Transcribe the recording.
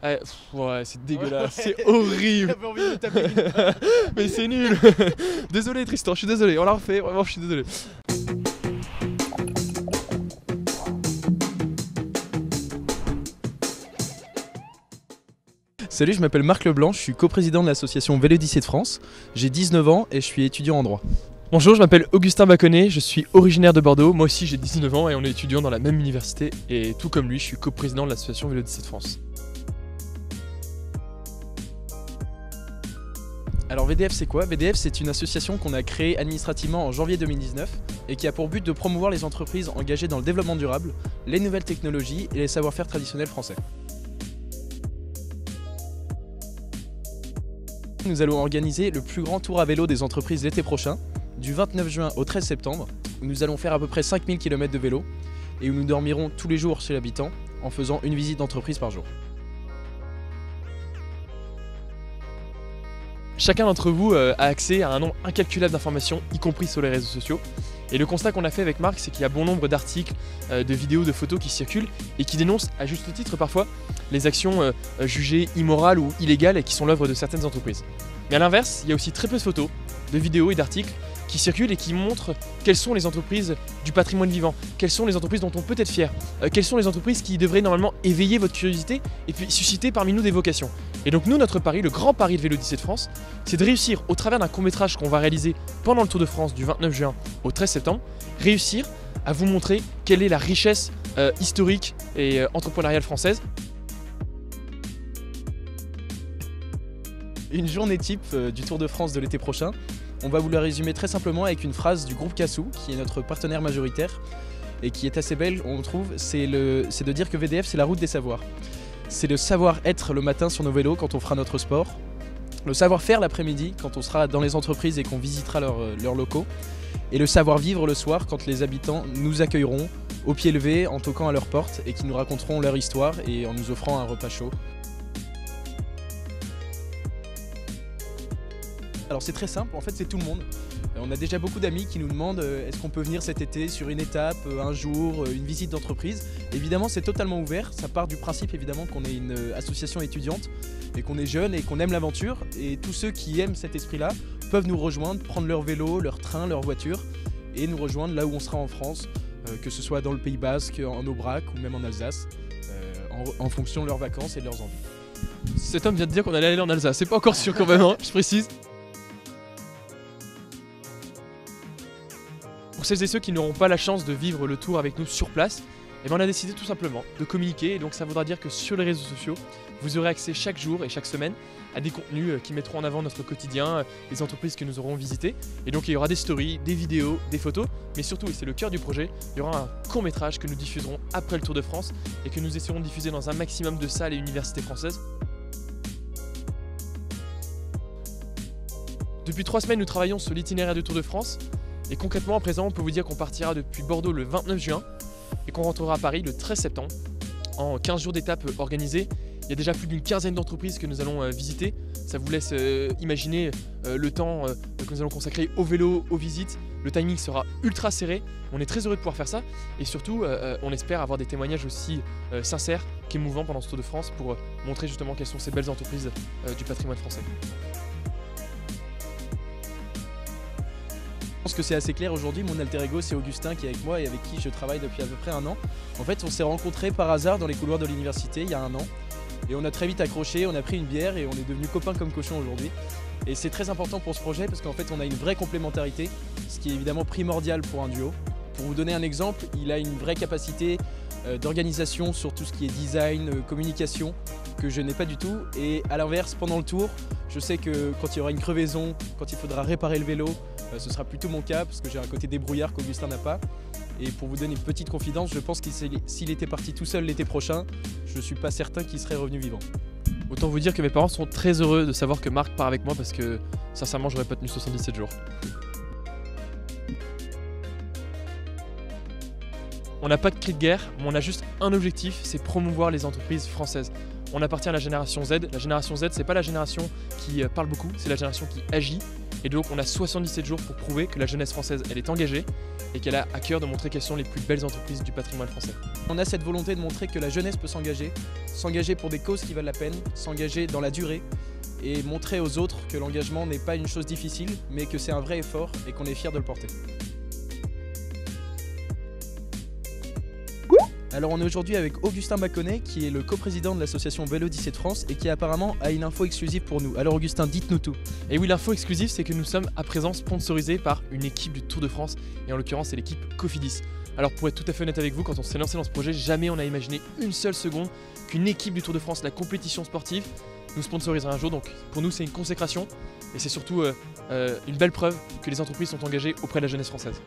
Ouais, c'est dégueulasse, c'est horrible. J'avais envie de taper. Mais c'est nul. Désolé Tristan, je suis désolé, on l'a refait, vraiment je suis désolé. Salut, je m'appelle Marc Leblanc, je suis coprésident de l'association Vélodyssée de France. J'ai 19 ans et je suis étudiant en droit. Bonjour, je m'appelle Augustin Baconnet, je suis originaire de Bordeaux. Moi aussi j'ai 19 ans et on est étudiant dans la même université. Et tout comme lui, je suis coprésident de l'association Vélodyssée de France. Alors VDF c'est quoi? VDF c'est une association qu'on a créée administrativement en janvier 2019 et qui a pour but de promouvoir les entreprises engagées dans le développement durable, les nouvelles technologies et les savoir-faire traditionnels français. Nous allons organiser le plus grand tour à vélo des entreprises l'été prochain, du 29 juin au 13 septembre, où nous allons faire à peu près 5000 km de vélo et où nous dormirons tous les jours chez l'habitant en faisant une visite d'entreprise par jour. Chacun d'entre vous a accès à un nombre incalculable d'informations, y compris sur les réseaux sociaux. Et le constat qu'on a fait avec Marc, c'est qu'il y a bon nombre d'articles, de vidéos, de photos qui circulent et qui dénoncent, à juste titre parfois, les actions jugées immorales ou illégales et qui sont l'œuvre de certaines entreprises. Mais à l'inverse, il y a aussi très peu de photos, de vidéos et d'articles qui circulent et qui montrent quelles sont les entreprises du patrimoine vivant, quelles sont les entreprises dont on peut être fier, quelles sont les entreprises qui devraient normalement éveiller votre curiosité et puis susciter parmi nous des vocations. Et donc nous, notre pari, le grand pari de Vélodyssée de France, c'est de réussir, au travers d'un court-métrage qu'on va réaliser pendant le Tour de France du 29 juin au 13 septembre, réussir à vous montrer quelle est la richesse historique et entrepreneuriale française. Une journée type du Tour de France de l'été prochain, on va vous la résumer très simplement avec une phrase du groupe Cassou, qui est notre partenaire majoritaire et qui est assez belle, on trouve, c'est de dire que VDF c'est la route des savoirs. C'est le savoir-être le matin sur nos vélos quand on fera notre sport, le savoir-faire l'après-midi quand on sera dans les entreprises et qu'on visitera leurs locaux, et le savoir-vivre le soir quand les habitants nous accueilleront au pied levé en toquant à leur porte et qui nous raconteront leur histoire et en nous offrant un repas chaud. Alors c'est très simple, en fait c'est tout le monde. On a déjà beaucoup d'amis qui nous demandent est-ce qu'on peut venir cet été sur une étape, un jour, une visite d'entreprise. Évidemment c'est totalement ouvert, ça part du principe évidemment qu'on est une association étudiante et qu'on est jeune et qu'on aime l'aventure. Et tous ceux qui aiment cet esprit-là peuvent nous rejoindre, prendre leur vélo, leur train, leur voiture et nous rejoindre là où on sera en France, que ce soit dans le Pays Basque, en Aubrac ou même en Alsace, en fonction de leurs vacances et de leurs envies. Cet homme vient de dire qu'on allait aller en Alsace, c'est pas encore sûr quand même, hein, je précise. Pour celles et ceux qui n'auront pas la chance de vivre le tour avec nous sur place, eh bien on a décidé tout simplement de communiquer et donc ça voudra dire que sur les réseaux sociaux, vous aurez accès chaque jour et chaque semaine à des contenus qui mettront en avant notre quotidien, les entreprises que nous aurons visitées. Et donc il y aura des stories, des vidéos, des photos, mais surtout, et c'est le cœur du projet, il y aura un court métrage que nous diffuserons après le Tour de France et que nous essaierons de diffuser dans un maximum de salles et universités françaises. Depuis 3 semaines, nous travaillons sur l'itinéraire du Tour de France. Et concrètement, à présent, on peut vous dire qu'on partira depuis Bordeaux le 29 juin et qu'on rentrera à Paris le 13 septembre. En 15 jours d'étape organisée, il y a déjà plus d'une quinzaine d'entreprises que nous allons visiter. Ça vous laisse imaginer le temps que nous allons consacrer au vélo, aux visites. Le timing sera ultra serré. On est très heureux de pouvoir faire ça. Et surtout, on espère avoir des témoignages aussi sincères qu'émouvants pendant ce Tour de France pour montrer justement quelles sont ces belles entreprises du patrimoine français. Je pense que c'est assez clair aujourd'hui, mon alter ego c'est Augustin qui est avec moi et avec qui je travaille depuis à peu près 1 an. En fait on s'est rencontrés par hasard dans les couloirs de l'université il y a 1 an et on a très vite accroché, on a pris une bière et on est devenus copains comme cochons aujourd'hui. Et c'est très important pour ce projet parce qu'en fait on a une vraie complémentarité, ce qui est évidemment primordial pour un duo. Pour vous donner un exemple, il a une vraie capacité d'organisation sur tout ce qui est design, communication, que je n'ai pas du tout. Et à l'inverse, pendant le tour, je sais que quand il y aura une crevaison, quand il faudra réparer le vélo, ce sera plutôt mon cas parce que j'ai un côté débrouillard qu'Augustin n'a pas. Et pour vous donner une petite confidence, je pense que s'il était parti tout seul l'été prochain, je ne suis pas certain qu'il serait revenu vivant. Autant vous dire que mes parents sont très heureux de savoir que Marc part avec moi parce que sincèrement j'aurais pas tenu 77 jours. On n'a pas de cri de guerre, mais on a juste un objectif, c'est promouvoir les entreprises françaises. On appartient à la génération Z. La génération Z, c'est pas la génération qui parle beaucoup, c'est la génération qui agit. Et donc on a 77 jours pour prouver que la jeunesse française, elle est engagée et qu'elle a à cœur de montrer quelles sont les plus belles entreprises du patrimoine français. On a cette volonté de montrer que la jeunesse peut s'engager pour des causes qui valent la peine, s'engager dans la durée et montrer aux autres que l'engagement n'est pas une chose difficile, mais que c'est un vrai effort et qu'on est fier de le porter. Alors on est aujourd'hui avec Augustin Baconnet qui est le coprésident de l'association Vélodyssée de France et qui apparemment a une info exclusive pour nous. Alors Augustin, dites-nous tout. Et oui, l'info exclusive, c'est que nous sommes à présent sponsorisés par une équipe du Tour de France et en l'occurrence c'est l'équipe Cofidis. Alors pour être tout à fait honnête avec vous, quand on s'est lancé dans ce projet, jamais on a imaginé une seule seconde qu'une équipe du Tour de France, la compétition sportive, nous sponsoriserait un jour. Donc pour nous c'est une consécration et c'est surtout une belle preuve que les entreprises sont engagées auprès de la jeunesse française.